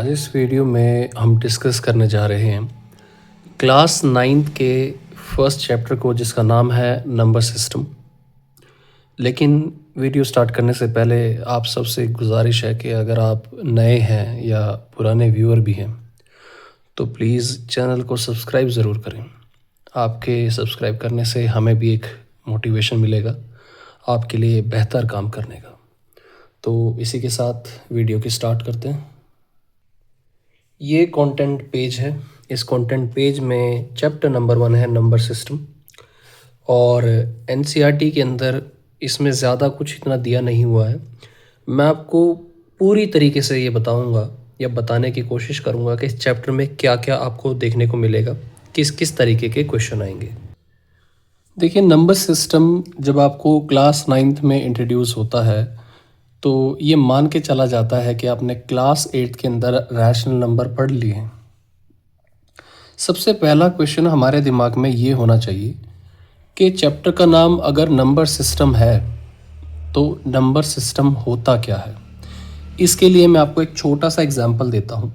आज इस वीडियो में हम डिस्कस करने जा रहे हैं क्लास 9th के फर्स्ट चैप्टर को, जिसका नाम है नंबर सिस्टम। लेकिन वीडियो स्टार्ट करने से पहले आप सबसे गुजारिश है कि अगर आप नए हैं या पुराने व्यूअर भी हैं तो प्लीज़ चैनल को सब्सक्राइब ज़रूर करें। आपके सब्सक्राइब करने से हमें भी एक मोटिवेशन मिलेगा आपके लिए बेहतर काम करने का। तो इसी के साथ वीडियो की स्टार्ट करते हैं। ये कंटेंट पेज है। इस कंटेंट पेज में चैप्टर नंबर 1 है नंबर सिस्टम, और एनसीईआरटी के अंदर इसमें ज़्यादा कुछ इतना दिया नहीं हुआ है। मैं आपको पूरी तरीके से ये बताऊंगा या बताने की कोशिश करूंगा कि इस चैप्टर में क्या क्या आपको देखने को मिलेगा, किस किस तरीके के क्वेश्चन आएंगे। देखिए, नंबर सिस्टम जब आपको क्लास 9th में इंट्रोड्यूस होता है तो ये मान के चला जाता है कि आपने क्लास 8 के अंदर रैशनल नंबर पढ़ लिए हैं। सबसे पहला क्वेश्चन हमारे दिमाग में ये होना चाहिए कि चैप्टर का नाम अगर नंबर सिस्टम है तो नंबर सिस्टम होता क्या है। इसके लिए मैं आपको एक छोटा सा एग्जांपल देता हूँ।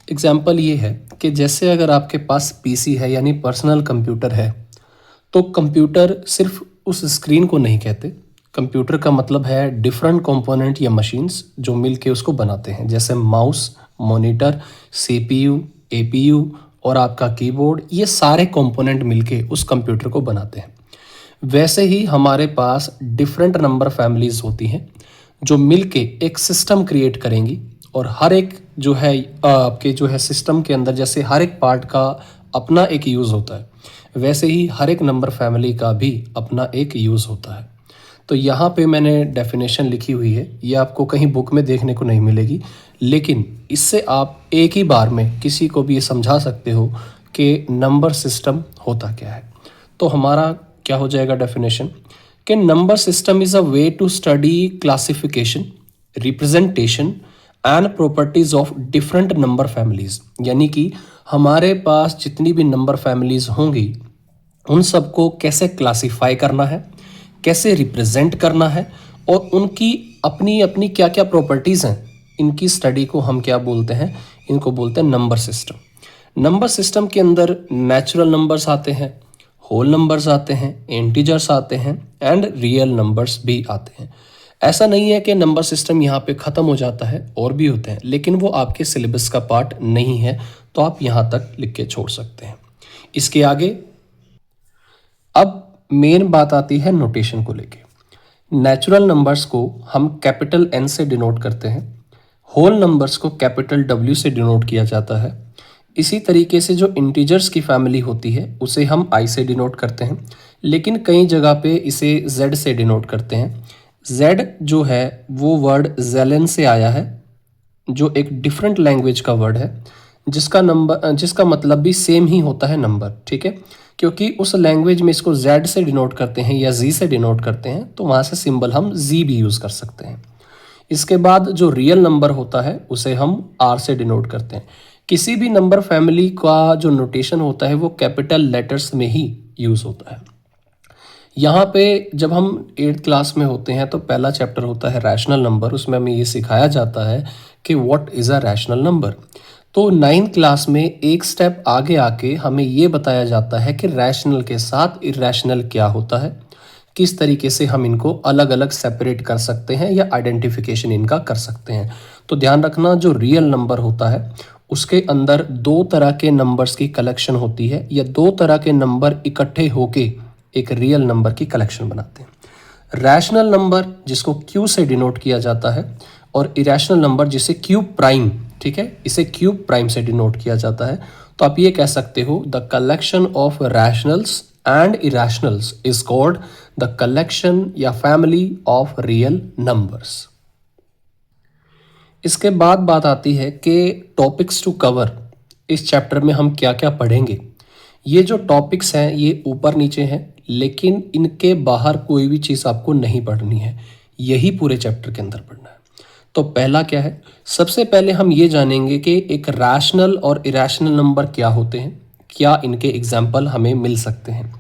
एग्जांपल ये है कि जैसे अगर आपके पास पीसी है यानी पर्सनल कंप्यूटर है, तो कंप्यूटर सिर्फ उस स्क्रीन को नहीं कहते। कंप्यूटर का मतलब है डिफरेंट कंपोनेंट या मशीन्स जो मिलके उसको बनाते हैं, जैसे माउस, मॉनिटर, सीपीयू, एपीयू और आपका कीबोर्ड। ये सारे कंपोनेंट मिलके उस कंप्यूटर को बनाते हैं। वैसे ही हमारे पास डिफरेंट नंबर फैमिलीज होती हैं जो मिलके एक सिस्टम क्रिएट करेंगी, और हर एक जो है आपके जो है सिस्टम के अंदर, जैसे हर एक पार्ट का अपना एक यूज़ होता है, वैसे ही हर एक नंबर फैमिली का भी अपना एक यूज़ होता है। तो यहाँ पे मैंने डेफिनेशन लिखी हुई है, ये आपको कहीं बुक में देखने को नहीं मिलेगी, लेकिन इससे आप एक ही बार में किसी को भी ये समझा सकते हो कि नंबर सिस्टम होता क्या है। तो हमारा क्या हो जाएगा डेफिनेशन कि number system is a way to study classification, representation and properties of different number families. यानी कि हमारे पास जितनी भी नंबर फैमिलीज होंगी उन सबको कैसे क्लासीफाई करना है, कैसे रिप्रेजेंट करना है, और उनकी अपनी अपनी क्या क्या प्रॉपर्टीज़ हैं, इनकी स्टडी को हम क्या बोलते हैं, इनको बोलते हैं नंबर सिस्टम। नंबर सिस्टम के अंदर नेचुरल नंबर्स आते हैं, होल नंबर्स आते हैं, इंटीजर्स आते हैं एंड रियल नंबर्स भी आते हैं। ऐसा नहीं है कि नंबर सिस्टम यहाँ पे ख़त्म हो जाता है, और भी होते हैं, लेकिन वो आपके सिलेबस का पार्ट नहीं है, तो आप यहाँ तक लिख के छोड़ सकते हैं। इसके आगे अब मेन बात आती है नोटेशन को लेके। नेचुरल नंबर्स को हम कैपिटल एन से डिनोट करते हैं, होल नंबर्स को कैपिटल डब्ल्यू से डिनोट किया जाता है। इसी तरीके से जो इंटीजर्स की फैमिली होती है उसे हम आई से डिनोट करते हैं, लेकिन कई जगह पे इसे जेड से डिनोट करते हैं। जेड जो है वो वर्ड जेलन से आया है, जो एक डिफरेंट लैंग्वेज का वर्ड है, जिसका मतलब भी सेम ही होता है नंबर, ठीक है। क्योंकि उस लैंग्वेज में इसको जेड से डिनोट करते हैं या जी से डिनोट करते हैं, तो वहाँ से सिंबल हम जी भी यूज़ कर सकते हैं। इसके बाद जो रियल नंबर होता है उसे हम आर से डिनोट करते हैं। किसी भी नंबर फैमिली का जो नोटेशन होता है वो कैपिटल लेटर्स में ही यूज़ होता है। यहाँ पे जब हम 8th क्लास में होते हैं तो पहला चैप्टर होता है रैशनल नंबर। उसमें हमें ये सिखाया जाता है कि what is a rational number. तो 9th क्लास में एक स्टेप आगे आके हमें ये बताया जाता है कि रैशनल के साथ इरैशनल क्या होता है, किस तरीके से हम इनको अलग अलग सेपरेट कर सकते हैं या आइडेंटिफिकेशन इनका कर सकते हैं। तो ध्यान रखना, जो रियल नंबर होता है उसके अंदर दो तरह के नंबर्स की कलेक्शन होती है, या दो तरह के नंबर इकट्ठे होके एक रियल नंबर की कलेक्शन बनाते हैं। रैशनल नंबर जिसको क्यू से डिनोट किया जाता है, और इरैशनल नंबर जिसे क्यूब प्राइम, ठीक है, इसे क्यूब प्राइम से डिनोट किया जाता है। तो आप ये कह सकते हो the collection of rationals and irrationals is called the collection या फैमिली ऑफ रियल नंबर्स। इसके बाद बात आती है कि टॉपिक्स टू कवर। इस चैप्टर में हम क्या क्या पढ़ेंगे। ये जो टॉपिक्स हैं ये ऊपर नीचे हैं, लेकिन इनके बाहर कोई भी चीज़ आपको नहीं पढ़नी है, यही पूरे चैप्टर के अंदर पढ़ना है। तो पहला क्या है, सबसे पहले हम ये जानेंगे कि एक रैशनल और इरैशनल नंबर क्या होते हैं, क्या इनके एग्जाम्पल हमें मिल सकते हैं।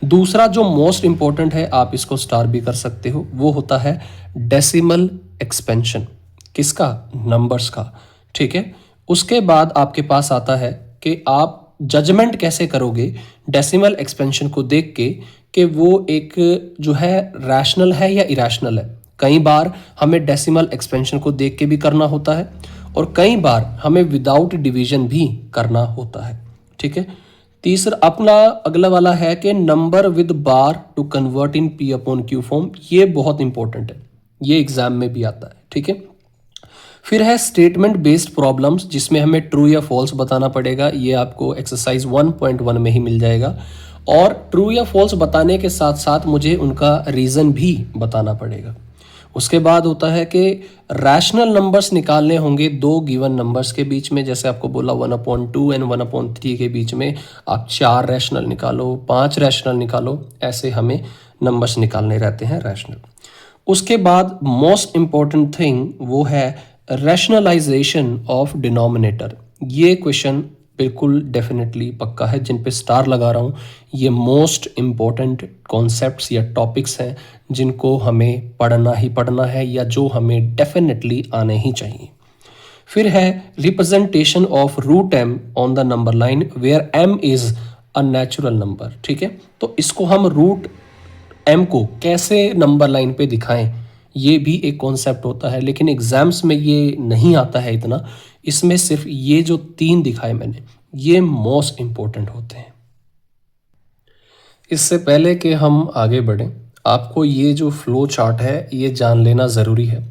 दूसरा जो मोस्ट इंपॉर्टेंट है, आप इसको स्टार भी कर सकते हो, वो होता है डेसिमल एक्सपेंशन। किसका? नंबर्स का, ठीक है। उसके बाद आपके पास आता है कि आप जजमेंट कैसे करोगे डेसिमल एक्सपेंशन को देख के कि वो एक जो है रैशनल है या इरैशनल है। कई बार हमें डेसिमल एक्सपेंशन को देख के भी करना होता है और कई बार हमें विदाउट डिवीजन भी करना होता है। ठीक है। तीसरा अपना अगला वाला है कि number with bar to convert in p upon q form. ये बहुत इंपॉर्टेंट है, ये एग्जाम में भी आता है। ठीक है। फिर है स्टेटमेंट बेस्ड प्रॉब्लम्स, जिसमें हमें ट्रू या फॉल्स बताना पड़ेगा। ये आपको एक्सरसाइज 1.1 में ही मिल जाएगा। और ट्रू या फॉल्स बताने के साथ साथ मुझे उनका रीज़न भी बताना पड़ेगा। उसके बाद होता है कि रैशनल नंबर्स निकालने होंगे दो गिवन नंबर्स के बीच में। जैसे आपको बोला 1/2 एंड 1/3 के बीच में आप 4 रैशनल निकालो, 5 रैशनल निकालो, ऐसे हमें नंबर्स निकालने रहते हैं रैशनल। उसके बाद मोस्ट इम्पॉर्टेंट थिंग वो है रैशनलाइजेशन ऑफ डिनोमिनेटर। ये क्वेश्चन बिल्कुल डेफिनेटली पक्का है, जिन पे स्टार लगा रहा हूँ। ये मोस्ट इम्पॉर्टेंट कॉन्सेप्ट्स या टॉपिक्स हैं जिनको हमें पढ़ना ही पढ़ना है या जो हमें डेफिनेटली आने ही चाहिए। फिर है representation of root m on the number line where m is a natural number. ठीक है। तो इसको हम रूट एम को कैसे नंबर लाइन पे दिखाएं, ये भी एक कॉन्सेप्ट होता है, लेकिन एग्जाम्स में ये नहीं आता है इतना। इसमें सिर्फ ये जो 3 दिखाए मैंने, ये मोस्ट इंपॉर्टेंट होते हैं। इससे पहले कि हम आगे बढ़ें, आपको ये जो फ्लो चार्ट है ये जान लेना ज़रूरी है।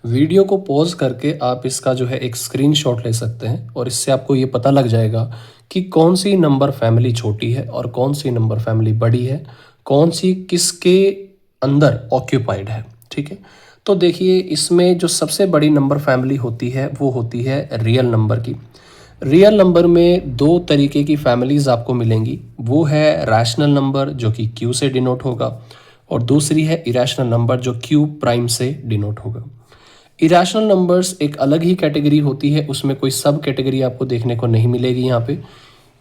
वीडियो को पॉज करके आप इसका जो है एक स्क्रीनशॉट ले सकते हैं और इससे आपको ये पता लग जाएगा कि कौन सी नंबर फैमिली छोटी है और कौन सी नंबर फैमिली बड़ी है, कौन सी किसके अंदर ऑक्यूपाइड है। ठीक है। तो देखिए, इसमें जो सबसे बड़ी नंबर फैमिली होती है वो होती है रियल नंबर की। रियल नंबर में 2 तरीके की फैमिलीज आपको मिलेंगी। वो है रैशनल नंबर जो कि क्यू से डिनोट होगा, और दूसरी है इरैशनल नंबर जो क्यू प्राइम से डिनोट होगा। इरैशनल नंबर्स एक अलग ही कैटेगरी होती है, उसमें कोई सब कैटेगरी आपको देखने को नहीं मिलेगी यहाँ पे।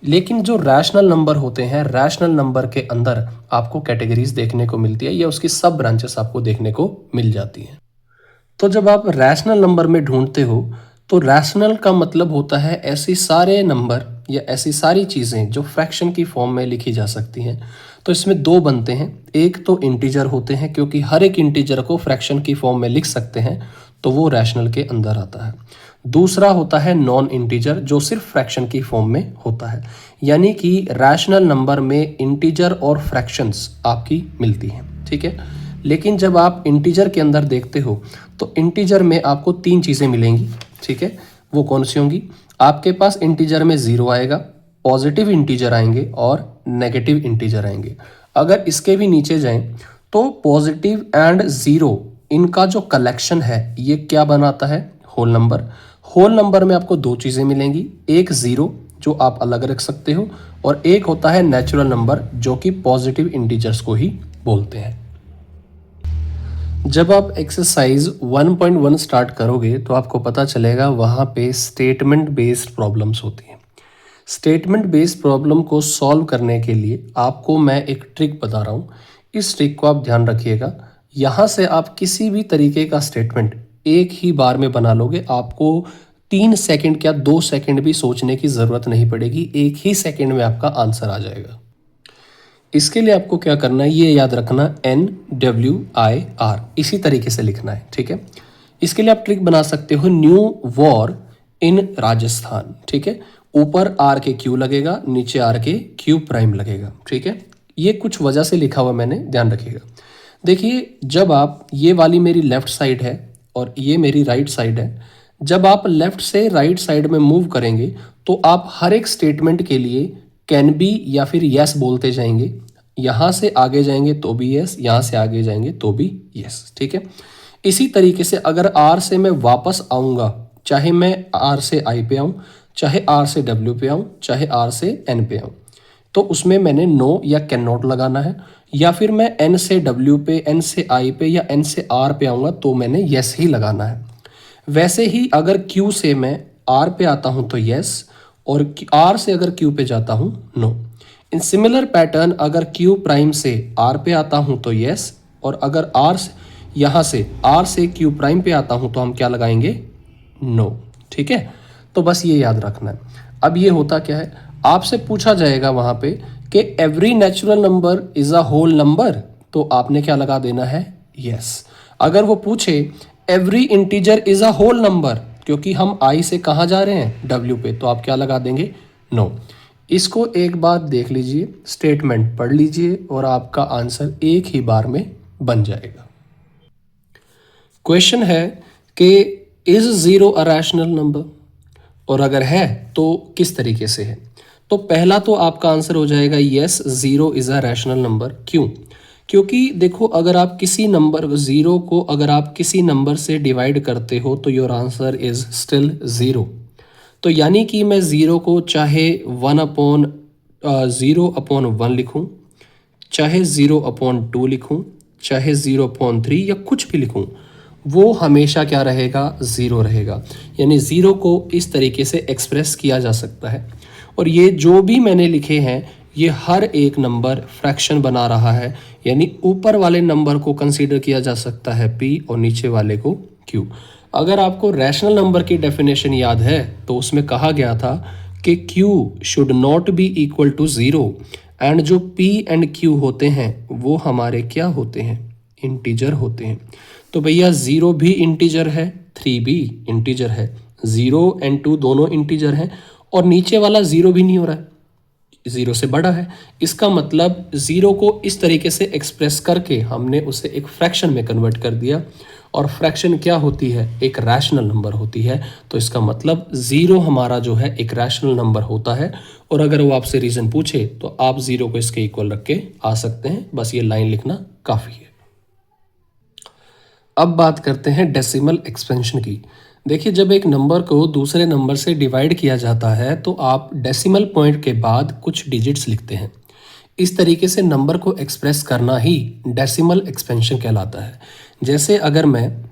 लेकिन जो रैशनल नंबर होते हैं, रैशनल नंबर के अंदर आपको कैटेगरीज देखने को मिलती है या उसकी सब ब्रांचेस आपको देखने को मिल जाती हैं। तो जब आप रैशनल नंबर में ढूंढते हो तो रैशनल का मतलब होता है ऐसी सारे नंबर या ऐसी सारी चीज़ें जो फ्रैक्शन की फॉर्म में लिखी जा सकती हैं। तो इसमें 2 बनते हैं। एक तो इंटीजर होते हैं, क्योंकि हर एक इंटीजर को फ्रैक्शन की फॉर्म में लिख सकते हैं, तो वो रैशनल के अंदर आता है। दूसरा होता है नॉन इंटीजर, जो सिर्फ फ्रैक्शन की फॉर्म में होता है। यानी कि रैशनल नंबर में इंटीजर और फ्रैक्शंस आपकी मिलती हैं। ठीक है। लेकिन जब आप इंटीजर के अंदर देखते हो तो इंटीजर में आपको 3 चीज़ें मिलेंगी। ठीक है। वो कौन सी होंगी? आपके पास इंटीजर में 0 आएगा, पॉजिटिव इंटीजर आएंगे और नेगेटिव इंटीजर आएंगे। अगर इसके भी नीचे जाएं तो पॉजिटिव एंड 0 इनका जो कलेक्शन है ये क्या बनाता है? Whole number. होल नंबर में आपको 2 चीज़ें मिलेंगी, एक 0 जो आप अलग रख सकते हो, और एक होता है नेचुरल नंबर जो कि पॉजिटिव इंटीजर्स को ही बोलते हैं। जब आप एक्सरसाइज 1.1 स्टार्ट करोगे तो आपको पता चलेगा वहाँ पे स्टेटमेंट बेस्ड प्रॉब्लम्स होती हैं। स्टेटमेंट बेस्ड प्रॉब्लम को सॉल्व करने के लिए आपको मैं एक ट्रिक बता रहा हूँ। इस ट्रिक को आप ध्यान रखिएगा। यहाँ से आप किसी भी तरीके का स्टेटमेंट एक ही बार में बना लोगे। आपको 3 सेकंड क्या 2 सेकंड भी सोचने की ज़रूरत नहीं पड़ेगी, एक ही सेकंड में आपका आंसर आ जाएगा। इसके लिए आपको क्या करना है, ये याद रखना, NWIR इसी तरीके से लिखना है। ठीक है। इसके लिए आप ट्रिक बना सकते हो, न्यू वॉर इन राजस्थान। ठीक है। ऊपर R के Q लगेगा, नीचे R के Q प्राइम लगेगा। ठीक है। ये कुछ वजह से लिखा हुआ मैंने, ध्यान रखिएगा। देखिए, जब आप, ये वाली मेरी लेफ्ट साइड है और ये मेरी राइट साइड है, जब आप लेफ्ट से राइट साइड में मूव करेंगे तो आप हर एक स्टेटमेंट के लिए कैन बी या फिर यस बोलते जाएंगे। यहाँ से आगे जाएंगे तो भी यस, यहाँ से आगे जाएंगे तो भी यस। ठीक है। इसी तरीके से अगर आर से मैं वापस आऊँगा, चाहे मैं आर से आई पे आऊँ, चाहे आर से डब्ल्यू पे आऊँ, चाहे आर से एन पे आऊँ, तो उसमें मैंने नो या कैन नॉट लगाना है। या फिर मैं एन से डब्ल्यू पे, एन से आई पे या एन से आर पे आऊँगा तो मैंने यस ही लगाना है। वैसे ही अगर क्यू से मैं आर पे आता हूँ तो यस, और आर से अगर क्यू पे जाता हूँ नो। इन सिमिलर पैटर्न अगर क्यू प्राइम से आर पे आता हूँ तो यस, और अगर आर से, यहाँ से आर से क्यू प्राइम पे आता हूँ तो हम क्या लगाएंगे? नो। ठीक है। तो बस ये याद रखना है। अब ये होता क्या है, आपसे पूछा जाएगा वहाँ पे कि every natural number is a whole number, तो आपने क्या लगा देना है, यस। अगर वो पूछे every integer is a whole number, क्योंकि हम आई से कहाँ जा रहे हैं, डब्ल्यू पे, तो आप क्या लगा देंगे, नो। इसको एक बार देख लीजिए, स्टेटमेंट पढ़ लीजिए और आपका आंसर एक ही बार में बन जाएगा। क्वेश्चन है कि is zero a rational number, और अगर है तो किस तरीके से है। तो पहला तो आपका आंसर हो जाएगा yes, zero is a rational number. क्यों? क्योंकि देखो, अगर आप किसी नंबर ज़ीरो को अगर आप किसी नंबर से डिवाइड करते हो तो your answer is still zero. तो यानी कि मैं ज़ीरो को चाहे 0/1 लिखूं, चाहे 0/2 लिखूं, चाहे 0/3 या कुछ भी लिखूं, वो हमेशा क्या रहेगा, ज़ीरो रहेगा। यानी ज़ीरो को इस तरीके से एक्सप्रेस किया जा सकता है। और ये जो भी मैंने लिखे हैं, ये हर एक नंबर फ्रैक्शन बना रहा है, यानी ऊपर वाले नंबर को कंसीडर किया जा सकता है p और नीचे वाले को q। अगर आपको रैशनल नंबर की डेफिनेशन याद है तो उसमें कहा गया था कि q should not be equal to zero, and जो p एंड q होते हैं वो हमारे क्या होते हैं, इंटीजर होते हैं। तो भैया 0 भी इंटीजर है, 3 भी इंटीजर है, 0 एंड 2 दोनों इंटीजर हैं, और नीचे वाला 0 भी नहीं हो रहा है, 0 से बड़ा है। इसका मतलब 0 को इस तरीके से एक्सप्रेस करके हमने उसे एक फ्रैक्शन में कन्वर्ट कर दिया, और फ्रैक्शन क्या होती है, एक रैशनल नंबर होती है। तो इसका मतलब 0 हमारा जो है एक रैशनल नंबर होता है। और अगर वो आपसे रीज़न पूछे तो आप 0 को इसके इक्वल रख के आ सकते हैं, बस ये लाइन लिखना काफ़ी है। अब बात करते हैं डेसिमल एक्सपेंशन की। देखिए, जब एक नंबर को दूसरे नंबर से डिवाइड किया जाता है तो आप डेसिमल पॉइंट के बाद कुछ डिजिट्स लिखते हैं। इस तरीके से नंबर को एक्सप्रेस करना ही डेसिमल एक्सपेंशन कहलाता है। जैसे अगर मैं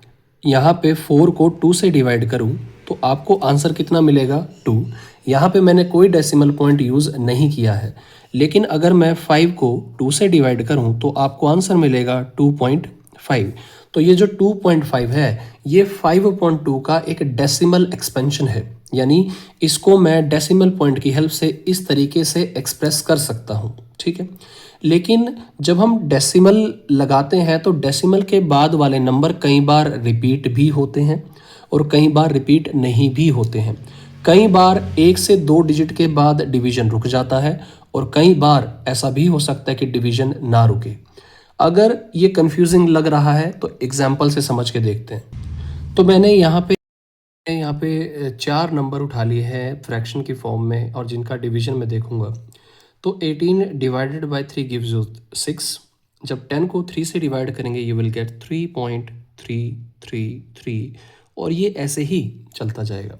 यहाँ पे 4 को 2 से डिवाइड करूँ तो आपको आंसर कितना मिलेगा, 2। यहाँ पे मैंने कोई डेसिमल पॉइंट यूज़ नहीं किया है। लेकिन अगर मैं 5 को 2 से डिवाइड करूँ तो आपको आंसर मिलेगा 2.5। तो ये जो 2.5 है, ये 5.2 का एक डेसिमल एक्सपेंशन है। यानी इसको मैं डेसिमल पॉइंट की हेल्प से इस तरीके से एक्सप्रेस कर सकता हूँ, ठीक है। लेकिन जब हम डेसिमल लगाते हैं तो डेसिमल के बाद वाले नंबर कई बार रिपीट भी होते हैं और कई बार रिपीट नहीं भी होते हैं। कई बार 1 से 2 डिजिट के बाद डिवीजन रुक जाता है, और कई बार ऐसा भी हो सकता है कि डिवीजन ना रुके। अगर ये कंफ्यूजिंग लग रहा है तो एग्जाम्पल से समझ के देखते हैं। तो मैंने यहाँ पे 4 नंबर उठा लिए हैं फ्रैक्शन की फॉर्म में, और जिनका डिवीजन मैं देखूंगा। तो 18 डिवाइडेड बाय 3 गिव्स यू 6। जब 10 को 3 से डिवाइड करेंगे यू विल गेट 3.333, और ये ऐसे ही चलता जाएगा।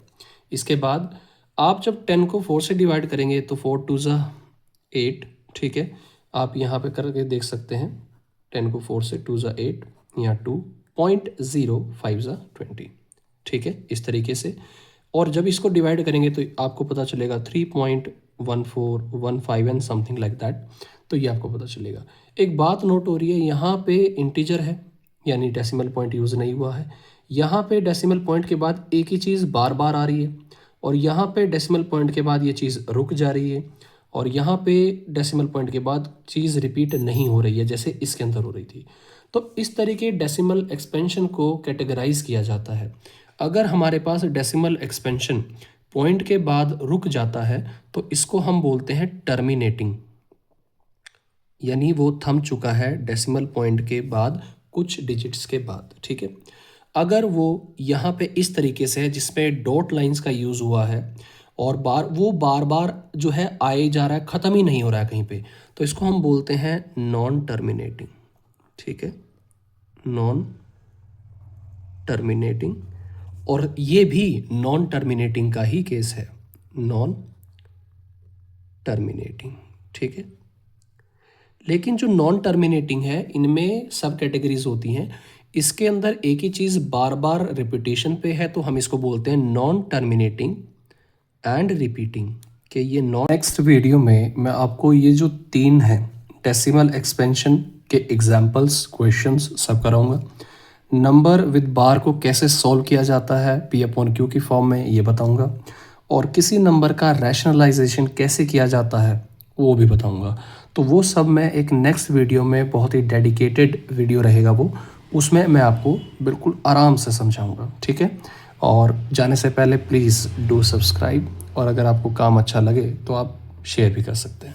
इसके बाद आप जब 10 को 4 से डिवाइड करेंगे तो 4 2 ज़ा 8, ठीक है। आप यहाँ पे करके देख सकते हैं, 10 को 4 से 2 ज़ा 8, यहाँ 2.05 ज़ा 20, ठीक है, इस तरीके से। और जब इसको डिवाइड करेंगे तो आपको पता चलेगा 3.1415 एंड समथिंग लाइक दैट। तो ये आपको पता चलेगा। एक बात नोट हो रही है, यहाँ पे इंटीजर है यानी डेसिमल पॉइंट यूज़ नहीं हुआ है। यहाँ पे डेसिमल पॉइंट के बाद एक ही चीज़ बार बार आ रही है, और यहाँ पे डेसिमल पॉइंट के बाद ये चीज़ रुक जा रही है, और यहाँ पे डेसिमल पॉइंट के बाद चीज़ रिपीट नहीं हो रही है जैसे इसके अंदर हो रही थी। तो इस तरीके डेसिमल एक्सपेंशन को कैटेगराइज किया जाता है। अगर हमारे पास डेसिमल एक्सपेंशन पॉइंट के बाद रुक जाता है तो इसको हम बोलते हैं टर्मिनेटिंग, यानी वो थम चुका है डेसिमल पॉइंट के बाद कुछ डिजिट्स के बाद, ठीक है। अगर वो यहाँ पे इस तरीके से है जिसमें डॉट लाइंस का यूज़ हुआ है और बार बार जो है आए जा रहा है, ख़त्म ही नहीं हो रहा है कहीं पे, तो इसको हम बोलते हैं नॉन टर्मिनेटिंग, ठीक है, नॉन टर्मिनेटिंग। और ये भी नॉन टर्मिनेटिंग का ही केस है, नॉन टर्मिनेटिंग, ठीक है। लेकिन जो नॉन टर्मिनेटिंग है इनमें सब कैटेगरीज होती हैं। इसके अंदर एक ही चीज़ बार बार रिपीटेशन पे है तो हम इसको बोलते हैं नॉन टर्मिनेटिंग एंड रिपीटिंग, कि ये नॉन। नेक्स्ट वीडियो में मैं आपको ये जो 3 हैं डेसिमल एक्सपेंशन के एग्जाम्पल्स, क्वेश्चंस सब कराऊंगा। नंबर विद बार को कैसे सॉल्व किया जाता है P/Q की फॉर्म में, ये बताऊंगा। और किसी नंबर का रैशनलाइजेशन कैसे किया जाता है वो भी बताऊंगा। तो वो सब मैं एक नेक्स्ट वीडियो में, बहुत ही डेडिकेटेड वीडियो रहेगा वो, उसमें मैं आपको बिल्कुल आराम से समझाऊंगा, ठीक है। और जाने से पहले प्लीज़ डू सब्सक्राइब, और अगर आपको काम अच्छा लगे तो आप शेयर भी कर सकते हैं।